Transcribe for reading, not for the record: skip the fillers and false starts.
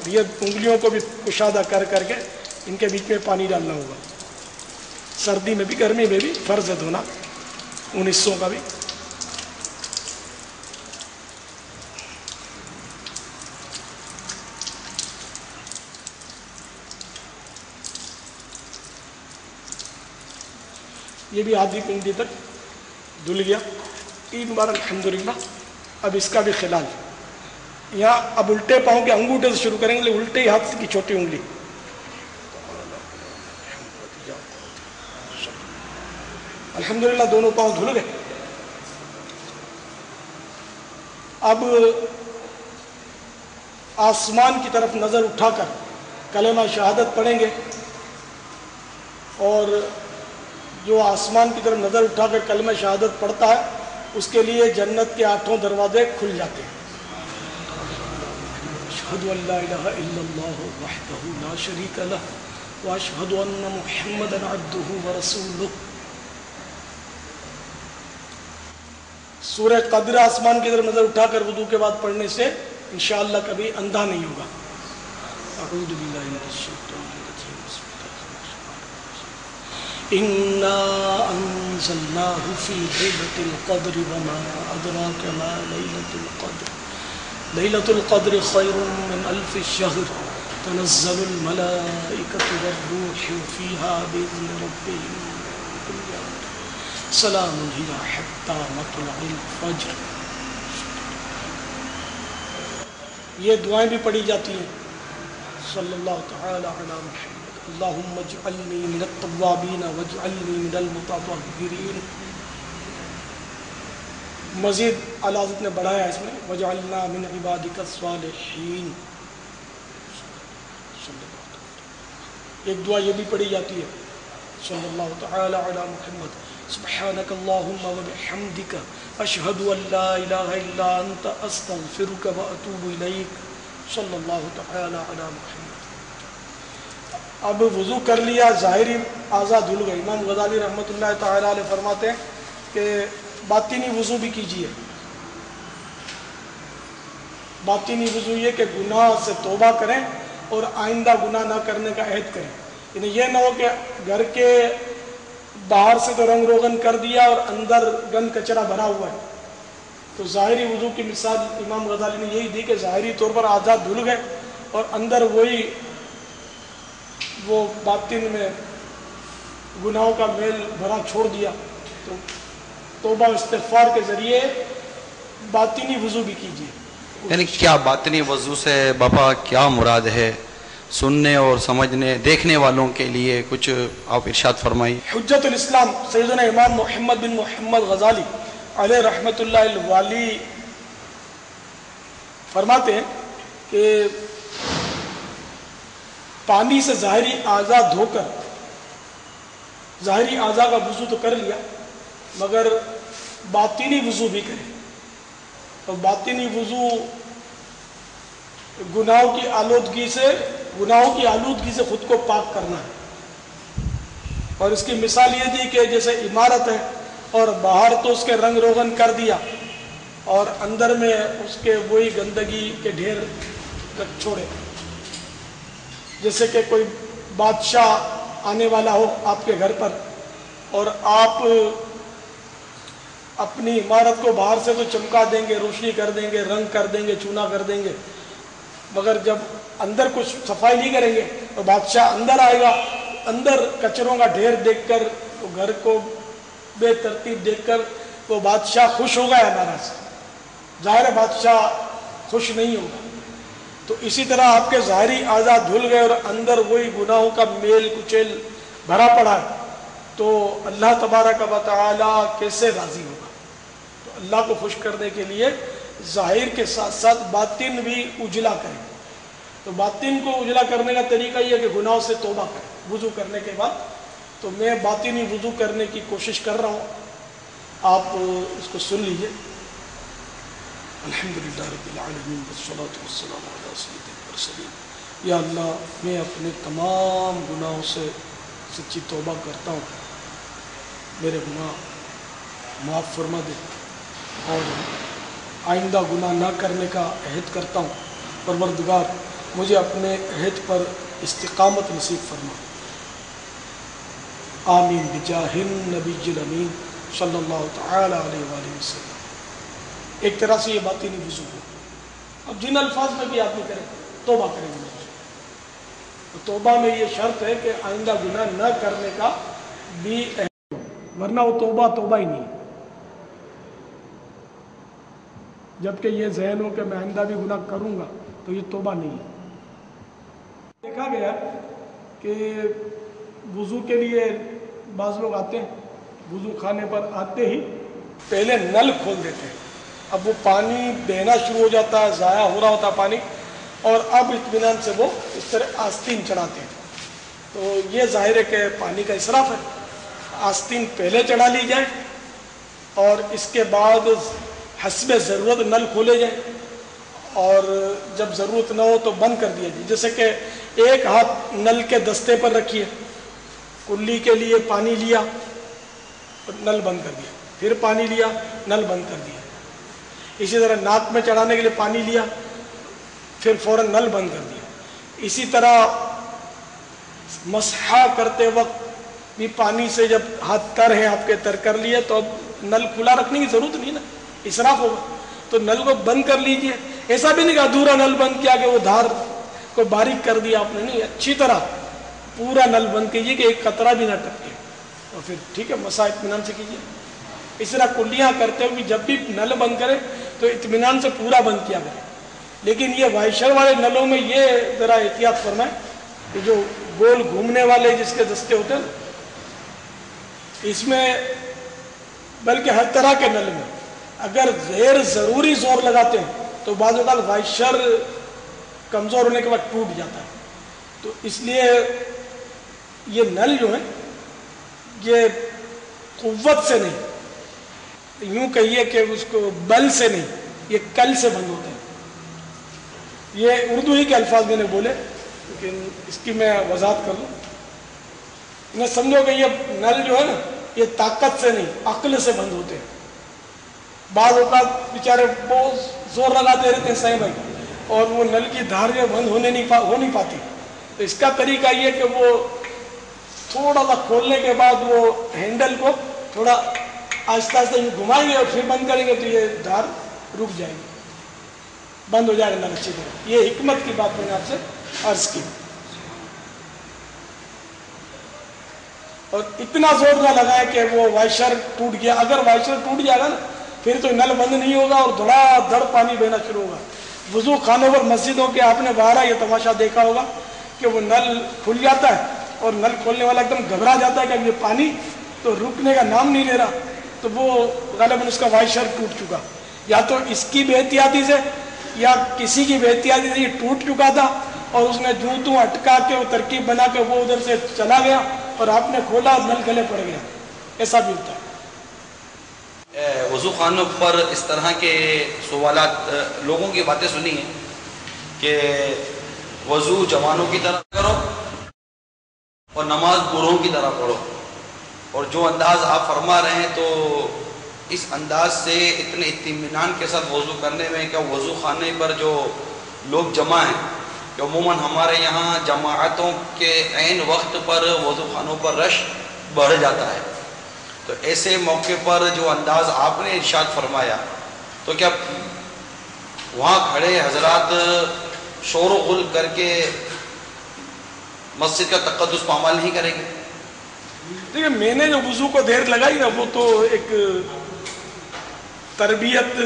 یہ انگلیوں کو بھی کشادہ کر کر کے ان کے بیچ میں پانی ڈالنا ہوگا. سردی میں بھی گرمی میں بھی فرض ہے دھونا ان حصوں کا بھی. یہ بھی آدھی انگلی تک دھل گیا 3 بار الحمدللہ. اب اس کا بھی خلال یہاں اب الٹے پاؤں کے انگوٹھے سے شروع کریں گے, الٹے ہاتھ کی چھوٹی انگلی. الحمدللہ دونوں پاؤں دھل گئے. اب آسمان کی طرف نظر اٹھا کر کلمہ شہادت پڑھیں گے, اور جو آسمان کی طرف نظر اٹھا کر کلمہ شہادت پڑھتا ہے اس کے لیے جنت کے 8 دروازے کھل جاتے ہیں. اشہد ان لا الہ الا اللہ وحدہ لا شریک لہ واشہد ان محمدا عبدہ ورسولہ. سورہ قدر آسمان کی طرف نظر اٹھا کر وضو کے بعد پڑھنے سے انشاءاللہ کبھی اندھا نہیں ہوگا. اعوذ باللہ من الشیطان الرجیم. انا انزلناه في ليلة القدر وما ادراك ما ليلة القدر ليلة القدر خير من 1000 شهر تنزل الملائكة والروح فيها بإذن ربهم من كل أمر سلام هي حتى مطلع الفجر. یہ دعائیں بھی پڑھی جاتی ہیں. صلی اللہ تعالی علی محمد. اللہم اجعلنی من التوابین واجعلنی من المتطہرین. مزید اعلیٰ حضرت نے بڑھایا اس میں وجعلنا من عبادک الصالحین. ایک دعا یہ بھی پڑھی جاتی ہے. صلی اللہ تعالی علی محمد. سبحانک اللہم وبحمدک اشہد ان لا الہ الا انت استغفرک واتوب الیک. صلی اللہ تعالی علی محمد. اب وضو کر لیا, ظاہری اعضاء دھل گئے. امام غزالی رحمۃ اللہ تعالی علیہ فرماتے ہیں کہ باطنی وضو بھی کیجیے. باطنی وضو یہ کہ گناہ سے توبہ کریں اور آئندہ گناہ نہ کرنے کا عہد کریں. یعنی یہ نہ ہو کہ گھر کے باہر سے تو رنگ روغن کر دیا اور اندر گند کچرا بھرا ہوا ہے. تو ظاہری وضو کی مثال امام غزالی نے یہی دی کہ ظاہری طور پر اعضاء دھل گئے اور اندر وہ باطن میں گناہوں کا میل بھرا چھوڑ دیا. تو توبہ استغفار کے ذریعے باطنی وضو بھی کیجیے. یعنی کیا باطنی وضو سے باپا کیا مراد ہے؟ سننے اور سمجھنے دیکھنے والوں کے لیے کچھ آپ ارشاد فرمائیے. حجت الاسلام سیدنا امام محمد بن محمد غزالی علیہ رحمۃ اللہ الوالی فرماتے ہیں کہ پانی سے ظاہری اعضاء دھو کر ظاہری اعضاء کا وضو تو کر لیا مگر باطنی وضو بھی کرے. اور باطنی وضو گناہوں کی آلودگی سے خود کو پاک کرنا ہے. اور اس کی مثال یہ دی کہ جیسے عمارت ہے اور باہر تو اس کے رنگ روغن کر دیا اور اندر میں اس کے وہی گندگی کے ڈھیر چھوڑے. جیسے کہ کوئی بادشاہ آنے والا ہو آپ کے گھر پر اور آپ اپنی عمارت کو باہر سے تو چمکا دیں گے, روشنی کر دیں گے, رنگ کر دیں گے, چونا کر دیں گے, مگر جب اندر کچھ صفائی نہیں کریں گے تو بادشاہ اندر آئے گا, اندر کچروں کا ڈھیر دیکھ کر تو گھر کو بے ترتیب دیکھ کر وہ بادشاہ خوش ہوگا یا ناراض؟ ظاہر ہے بادشاہ خوش نہیں ہوگا. تو اسی طرح آپ کے ظاہری اعضاء دھل گئے اور اندر وہی گناہوں کا میل کچیل بھرا پڑا ہے تو اللہ تبارک و تعالی کیسے راضی ہوگا؟ تو اللہ کو خوش کرنے کے لیے ظاہر کے ساتھ ساتھ باطن بھی اجلا کریں. تو باطن کو اجلا کرنے کا طریقہ یہ ہے کہ گناہوں سے توبہ کریں وضو کرنے کے بعد. تو میں باطنی وضو کرنے کی کوشش کر رہا ہوں, آپ اس کو سن لیجئے. الحمدللہ رب العالمین والصلاة والسلام علی سید المرسلین. یا اللہ میں اپنے تمام گناہوں سے سچی توبہ کرتا ہوں, میرے گناہ معاف فرما دے اور آئندہ گناہ نہ کرنے کا عہد کرتا ہوں. پروردگار مجھے اپنے عہد پر استقامت نصیب فرما. آمین بجاہ النبی الامین صلی اللہ تعالی علیہ وآلہ وسلم. ایک طرح سے یہ باطنی وضو ہے. اب جن الفاظ میں بھی آدمی کرے توبہ کریں گے. توبہ میں یہ شرط ہے کہ آئندہ گناہ نہ کرنے کا بھی ورنہ وہ توبہ ہی نہیں. جبکہ یہ ذہن ہو کہ میں آئندہ بھی گناہ کروں گا تو یہ توبہ نہیں ہے. دیکھا گیا کہ وضو کے لیے بعض لوگ آتے ہیں, وضو خانے پر آتے ہی پہلے نل کھول دیتے ہیں. اب وہ پانی بہنا شروع ہو جاتا ہے, ضائع ہو رہا ہوتا ہے پانی, اور اب اطمینان سے وہ اس طرح آستین چڑھاتے ہیں. تو یہ ظاہر ہے کہ پانی کا اسراف ہے. آستین پہلے چڑھا لی جائے اور اس کے بعد حسب ضرورت نل کھولے جائیں, اور جب ضرورت نہ ہو تو بند کر دیا جائے. جیسے کہ ایک ہاتھ نل کے دستے پر رکھیے, کلی کے لیے پانی لیا, نل بند کر دیا, پھر پانی لیا, نل بند کر دیا. اسی طرح ناک میں چڑھانے کے لیے پانی لیا, پھر فوراً نل بند کر دیا. اسی طرح مسح کرتے وقت بھی پانی سے جب ہاتھ تر ہیں آپ کے تر کر لیے تو اب نل کھلا رکھنے کی ضرورت نہیں نا, اسراف ہوگا. تو نل کو بند کر لیجئے. ایسا بھی نہیں کہ ادھورا نل بند کیا کہ وہ دھار کو باریک کر دیا آپ نے, نہیں, اچھی طرح پورا نل بند کیجئے کہ ایک قطرہ بھی نہ ٹپکے, اور پھر ٹھیک ہے مسح اطمینان سے کیجئے. اس طرح کلیاں کرتے ہوئے جب بھی نل بند کرے تو اطمینان سے پورا بند کیا کرے. لیکن یہ وائشر والے نلوں میں یہ ذرا احتیاط فرمائیں کہ جو گول گھومنے والے جس کے دستے ہوتے ہیں اس میں, بلکہ ہر طرح کے نل میں اگر غیر ضروری زور لگاتے ہیں تو بعض اوقات وائشر کمزور ہونے کے بعد ٹوٹ جاتا ہے. تو اس لیے یہ نل جو ہیں یہ قوت سے نہیں, یوں کہیے کہ اس کو بل سے نہیں, یہ کل سے بند ہوتے ہیں. یہ اردو ہی کے الفاظ میں نے بولے, لیکن اس کی میں وضاحت کر لوں. میں سمجھو کہ یہ نل جو ہے نا یہ طاقت سے نہیں عقل سے بند ہوتے ہیں. بعض اوقات بیچارے بہت زور لگاتے رہتے ہیں صحیح بھائی, اور وہ نل کی دھار جو بند ہو نہیں پاتی. تو اس کا طریقہ یہ کہ وہ تھوڑا سا کھولنے کے بعد وہ ہینڈل کو تھوڑا آہستہ آہستہ گھمائیں گے اور پھر بند کریں گے تو یہ دھار رک جائے گی, بند ہو جائے گا نل اچھی طرح. یہ حکمت کی بات میں نے آپ سے عرض کی. اور اتنا زور نہ لگائے کہ وہ وائشر ٹوٹ گیا. اگر وائشر ٹوٹ جائے گا نا پھر تو نل بند نہیں ہوگا اور دھڑا دھڑ پانی بہنا شروع ہوگا. وضو خانوں پر مسجدوں کے آپ نے باہر یہ تماشا دیکھا ہوگا کہ وہ نل کھل جاتا ہے اور نل کھولنے والا ایک دم گھبرا جاتا ہے کہ اب یہ پانی تو رکنے کا نام نہیں لے رہا. تو وہ غالباً اس کا وائشر ٹوٹ چکا, یا تو اس کی بے احتیاطی سے یا کسی کی بے احتیاطی سے یہ ٹوٹ چکا تھا اور اس نے جوں اٹکا کے وہ ترکیب بنا کے وہ ادھر سے چلا گیا اور آپ نے کھولا اور نل گلے پڑ گیا. ایسا بھی ہوتا ہے. وضو خانوں پر اس طرح کے سوالات, لوگوں کی باتیں سنی ہیں کہ وضو جوانوں کی طرح کرو اور نماز بوڑھوں کی طرح پڑھو, اور جو انداز آپ فرما رہے ہیں تو اس انداز سے اتنے اطمینان کے ساتھ وضو کرنے میں کہ وضو خانے پر جو لوگ جمع ہیں, کہ عموماً ہمارے یہاں جماعتوں کے عین وقت پر وضو خانوں پر رش بڑھ جاتا ہے, تو ایسے موقع پر جو انداز آپ نے ارشاد فرمایا تو کیا وہاں کھڑے حضرات شور و غل کر کے مسجد کا تقدس پامال نہیں کریں گے؟ دیکھیں میں نے جو وضو کو دیر لگائی نا وہ تو ایک تربیت